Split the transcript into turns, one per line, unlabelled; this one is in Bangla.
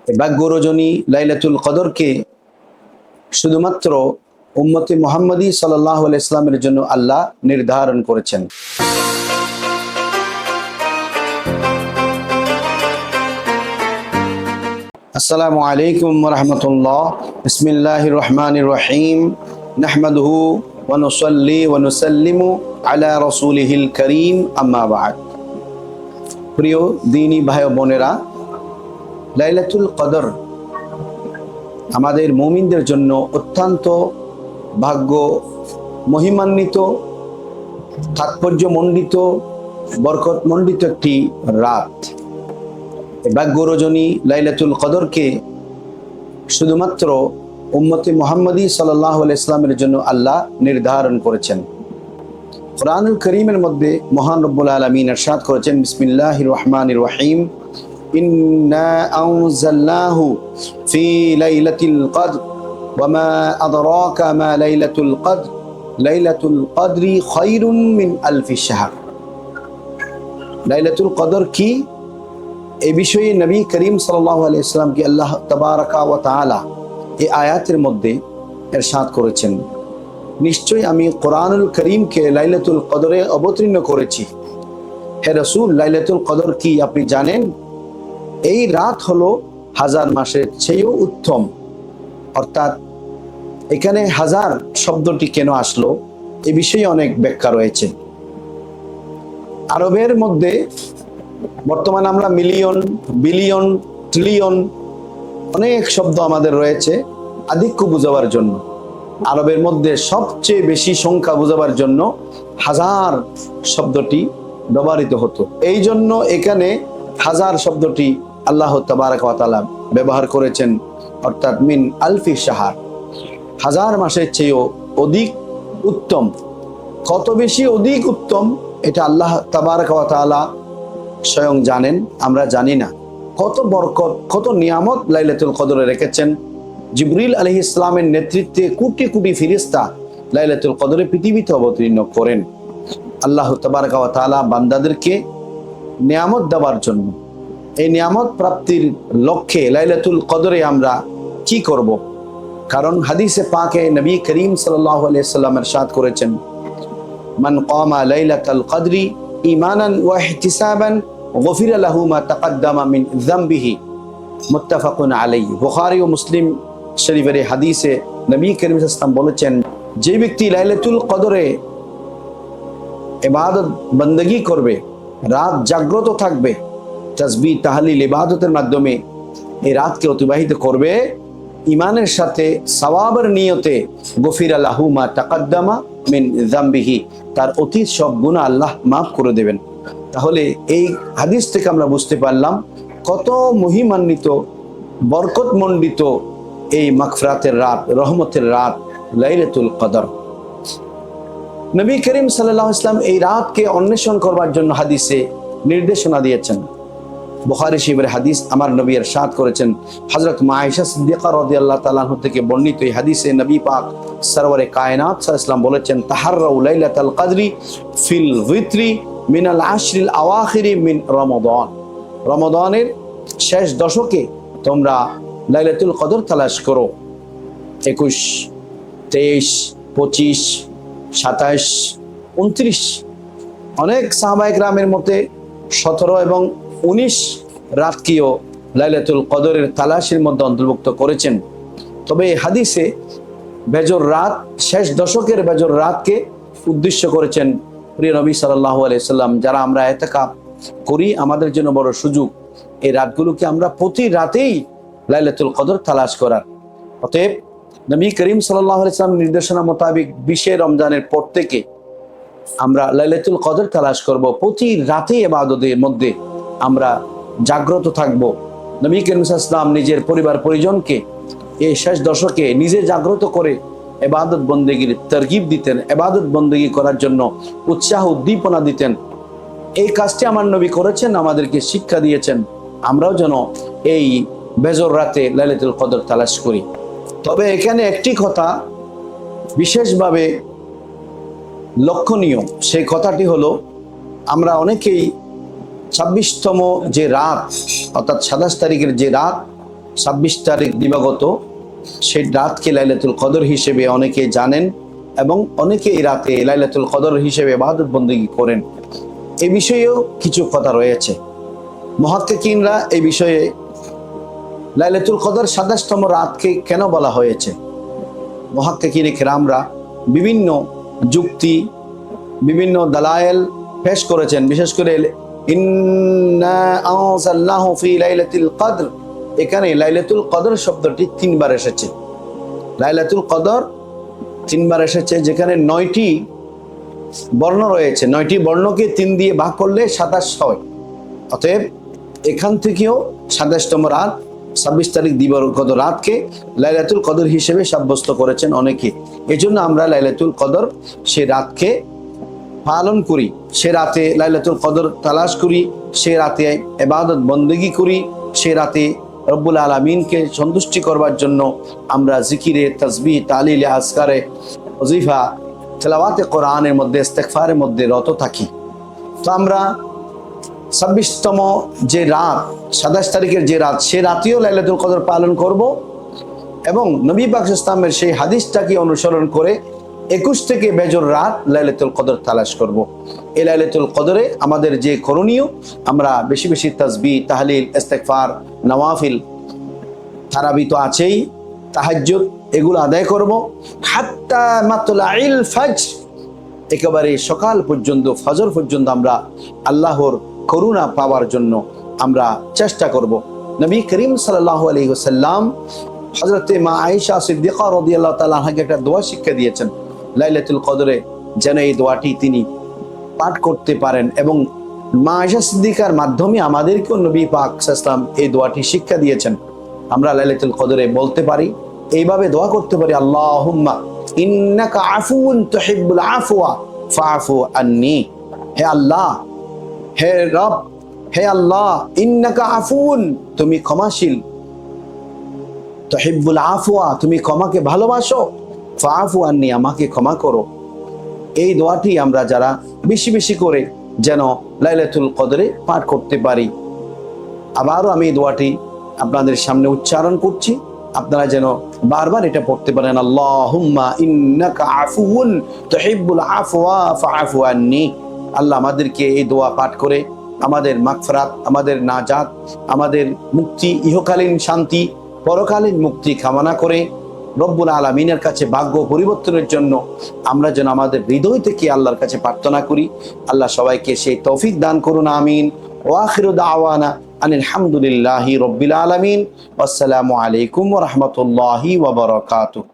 ভাগ্য রজনী লাইলাতুল কদরকে শুধুমাত্র উম্মতে মুহাম্মদী সাল্লাল্লাহু আলাইহি ইসলামের জন্য আল্লাহ নির্ধারণ করেছেন। আসসালামু আলাইকুম ওয়া রাহমাতুল্লাহ। বিসমিল্লাহির রহমানির রহিম। নাহমাদুহু ওয়া নুসাল্লি ওয়া নুসাল্লিমু আলা রাসূলিহিল কারীম, আম্মা বা'দ। প্রিয় দ্বীনী ভাই বোনেরা, লাইলাতুল কদর আমাদের মুমিনদের জন্য অত্যন্ত ভাগ্য মহিমান্বিত, তাৎপর্যমণ্ডিত, বরকতমণ্ডিত একটি রাত। ভাগ্য রজনী লাইলাতুল কদরকে শুধুমাত্র উম্মতে মুহাম্মদী সাল্লাল্লাহু আলাইহি ইসলামের জন্য আল্লাহ নির্ধারণ করেছেন। কুরআনুল কারীমের মধ্যে মহান রব্বুল আলামিন ইরশাদ করেছেন, বিসমিল্লাহির রহমানির রহিম, ইন্না আনজালনাহু ফি লাইলাতিল কদর ওয়া মা আদরাকা মা লাইলাতুল কদর লাইলাতুল কদরি খায়রুম মিন আলফি শাহর। লাইলাতুল কদর কি, এই বিষয়ে নবী করিম সাল্লাল্লাহু আলাইহি ওয়াসাল্লামকে আল্লাহ তাবারাকা ওয়া তাআলা এই আয়াতের মধ্যে ইরশাদ করেছেন, নিশ্চয়ই আমি কোরআনুল করিমকে লাইলাতুল কদরে অবতীর্ণ করেছি। হে রাসূল, লাইলাতুল কদর কি আপনি জানেন? এই রাত হলো হাজার মাসের চেয়েও উত্তম। অর্থাৎ এখানে হাজার শব্দটি কেন আসলো, এ বিষয়ে অনেক ব্যাখ্যা রয়েছে। আরবের মধ্যে বর্তমানে আমরা মিলিয়ন, বিলিয়ন, ট্রিলিয়ন অনেক শব্দ আমাদের রয়েছে আধিক্য বোঝাবার জন্য। আরবের মধ্যে সবচেয়ে বেশি সংখ্যা বোঝাবার জন্য হাজার শব্দটি ব্যবহৃত হতো। এই জন্য এখানে হাজার শব্দটি আল্লাহ তাবারাকা ওয়া তাআলা ব্যবহার করেছেন, অর্থাৎ মিন আলফি শাহর, হাজার মাসের চেয়েও অধিক উত্তম। কত বেশি অধিক উত্তম এটা আল্লাহ তাবারাকা ওয়া তাআলা স্বয়ং জানেন, আমরা জানি না। কত বরকত, কত নিয়ামত লাইলাতুল কদরে রেখেছেন। জিবরিল আলাইহিস সালামের নেতৃত্বে কোটি কোটি ফেরেশতা লাইলাতুল কদরে পৃথিবীতে অবতীর্ণ করেন আল্লাহ তাবারাকা ওয়া তাআলা বান্দাদেরকে নিয়ামত দেওয়ার জন্য। এই নিয়ামত প্রাপ্তির লক্ষ্যে লাইলাতুল কদরে আমরা কি করব? কারণ হাদিসে পাকে নবী করিম সাল্লাল্লাহু আলাইহি ওয়াসাল্লাম ইরশাদ করেছেন, মান কামা লাইলাতুল কদরি ঈমানান ওয়া ইহতিসাবান গফিরা লাহু মা তাকাদ্দামা মিন যামবিহি, মুত্তাফাকুন আলাইহি। বুখারী ও মুসলিম শরীফের হাদিসে নবী করিম সাল্লাল্লাহু আলাইহি ওয়াসাল্লাম বলেছেন, যে ব্যক্তি লাইলাতুল কদরে ইবাদত বندگی করবে, রাত জাগ্রত থাকবে, তাসবিহ তাহলিল ইবাদতের মাধ্যমে এই রাতকে অতিবাহিত করবে ঈমানের সাথে, সওয়াবের নিয়তে, গফিরা লাহু মা তাকাদ্দামা মিন যামবিহি, তার অতীত সব গুনাহ আল্লাহ মাফ করে দেবেন। তাহলে এই হাদিস থেকে আমরা বুঝতে পারলাম কত মহিমান্বিত, বরকতমণ্ডিত এই মাগফিরাতের রাত, রহমতের রাত লাইলাতুল কদর। নবী করিম সাল্লাল্লাহু আলাইহি ওয়াসাল্লাম এই রাতকে অন্বেষণ করবার জন্য হাদিসে নির্দেশনা দিয়েছেন। বুখারী শরীফের হাদিস, আমার নবী ইরশাদ করেছেন, হযরত মা আয়েশা সিদ্দিকা রাদিয়াল্লাহু তাআলা আনহা থেকে বর্ণিত এই হাদিসে নবী পাক সরওয়ারে কায়নাত সাল্লাল্লাহু আলাইহি ওয়াসাল্লাম বলেছেন, তাহাররাউ লাইলাতুল কদরি ফিল ভিত্রি মিনাল আশরিল আওয়াখিরি মিন রমাদান। রমাদানের শেষ দশকে তোমরা লাইলাতুল কদর তালাশ করো। 21, 23, 25, 27, 29, অনেক সাহাবায়ে কেরামের মতে 17 এবং 19 রাতকেও লাইলাতুল কদরের তালাশের মধ্যে অন্তর্ভুক্ত করেছেন। তবে এই হাদিসে বেজর রাত, শেষ দশকের বেজর রাতকে উদ্দেশ্য করেছেন প্রিয় নবী সাল্লাল্লাহু আলাইহি সাল্লাম। যারা আমরা ইতিকাফ করি, আমাদের জন্য বড় সুযোগ এই রাতগুলোকে আমরা প্রতি রাতেই লাইলাতুল কদর তালাশ করার। অতএব নবী করিম সাল্লাল্লাহু আলাইহি সাল্লাম নির্দেশনা মোতাবেক 20 রমজানের পর থেকে আমরা লাইলাতুল কদর তালাশ করব। প্রতি রাতে ইবাদতের মধ্যে আমরা জাগ্রত থাকব। নবী করিম সাল্লাল্লাহু আলাইহি সাল্লাম নিজের পরিবার পরিজনকে এই শেষ দশকে নিজে জাগ্রত করে ইবাদত বন্দেগীর তারগিব দিতেন, ইবাদত বন্দেগী করার জন্য উৎসাহ উদ্দীপনা দিতেন। এই কাজটি আমার নবী করেছেন, আমাদেরকে শিক্ষা দিয়েছেন। আমরাও যেন এই বেজর রাতে লাইলাতুল কদর তালাশ করি। তবে এখানে একটি কথা বিশেষভাবে লক্ষণীয়, সেই কথাটি হলো, আমরা অনেকেই 26তম যে রাত, অর্থাৎ 27 তারিখের যে রাত, 26 তারিখ দিবাগত, সেই রাতকে লাইলাতুল কদর হিসেবে অনেকে জানেন এবং অনেকে এই রাতে লাইলাতুল কদর হিসেবে ইবাদত বন্দেগী করেন। এই বিষয়েও কিছু কথা রয়েছে। মুহাক্কিকিনরা এই বিষয়ে লাইলাতুল কদর 27তম রাতকে কেন বলা হয়েছে, মুহাক্কিকিন কিরামরা বিভিন্ন যুক্তি, বিভিন্ন দালায়েল পেশ করেছেন। বিশেষ করে ইন্না আনজালনাহু ফি লাইলাতুল কদর, এখানে লাইলাতুল কদর শব্দটি 3 বার এসেছে। লাইলাতুল কদর 3 বার এসেছে, যেখানে 9টি বর্ণ রয়েছে। 9টি বর্ণকে 3 দিয়ে ভাগ করলে 27 হয়। অতএব এখান থেকেও 27তম রাত, 26 তারিখ দিবাগত রাতকে লাইলাতুল কদর হিসেবে সাব্যস্ত করেছেন অনেকে। এজন্য আমরা লাইলাতুল কদর সে রাতকে পালন করি, সে রাতে লাইলাতুল কদর তালাশ করি, সে রাতে ইবাদত বন্দেগী করি, সে রাতে রব্বুল আলামিনকে সন্তুষ্টি করবার জন্য আমরা জিকিরে, তাসবিহ, তাহলিলে, আজকারে, ওয়াজিফা, তেলাওয়াতে কোরআনের মধ্যে, ইস্তেগফারের মধ্যে রত থাকি। তো আমরা 26তম যে রাত, 27 তারিখের যে রাত, সে রাতেও লাইলাতুল কদর পালন করব এবং নবী পাক ইসলামের সেই হাদিসটাকে অনুসরণ করে 21 থেকে বেজর রাত লাইলাতুল কদর তালাশ করব। এই লাইলাতুল কদরে আমাদের যে করণীয়, আমরা বেশি বেশি তাসবিহ, তাহলিল, ইস্তেগফার, নওয়াফিল, তারাবি তো আছেই, তাহাজ্জুদ, এগুলো আদায় করব। হাত্তা মাতলাইল ফজর, একেবারে সকাল পর্যন্ত, ফজর পর্যন্ত আমরা আল্লাহর করুণা পাওয়ার জন্য আমরা চেষ্টা করব। নবী করিম সাল্লাল্লাহু আলাইহি ওয়াসাল্লাম হযরতে মা আয়েশা সিদ্দিকা রাদিয়াল্লাহু তাআলা আনহাকে একটা দোয়া শিক্ষা দিয়েছেন লাইলাতুল কদরে, যেন এই দোয়াটি তিনি পাঠ করতে পারেন। এবং মা আয়েশা সিদ্দিকার মাধ্যমে আমাদেরকেও নবী পাক সাল্লাল্লাহু আলাইহি ওয়াসাল্লাম এই দোয়াটি শিক্ষা দিয়েছেন। আমরা লাইলাতুল কদরে বলতে পারি, এইভাবে দোয়া করতে পারি, আল্লাহুম্মা ইন্নাকা আফুউন তুহিব্বুল আফওয়া ফাআফু আন্নী। হে আল্লাহ, হে রব, হে আল্লাহ, ইন্নাকা আফুউন, তুমি ক্ষমাশীল, তুহিব্বুল আফওয়া, তুমি ক্ষমাকে ভালোবাসো, ফাআফু আন্নী, আমাকে ক্ষমা করো। এই দোয়াটি আমরা যারা বেশি বেশি করে যেন লাইলাতুল কদরে পাঠ করতে পারি। আবারও আমি এই দোয়াটি আপনাদের সামনে উচ্চারণ করছি, আপনারা যেন বারবার এটা পড়তে পারেন, আল্লাহুম্মা ইন্নাকা আফুউন তুহিব্বুল আফওয়া ফাআফু আন্নী। আল্লাহ আমাদেরকে এই দোয়া পাঠ করে আমাদের মাগফিরাত, আমাদের নাজাত, আমাদের মুক্তি, ইহকালীন শান্তি, পরকালীন মুক্তি কামনা করে রব্বুল আলামিনের কাছে ভাগ্য পরিবর্তনের জন্য আমরা যেন আমাদের হৃদয় থেকে আল্লাহর কাছে প্রার্থনা করি। আল্লাহ সবাইকে সেই তৌফিক দান করুন, আমিন। ওয়া আখিরু দাওয়ানা আনিল হামদুলিল্লাহি রাব্বিল আলামিন। আসসালামু আলাইকুম ওয়া রাহমাতুল্লাহি ওয়া বারাকাতুহু।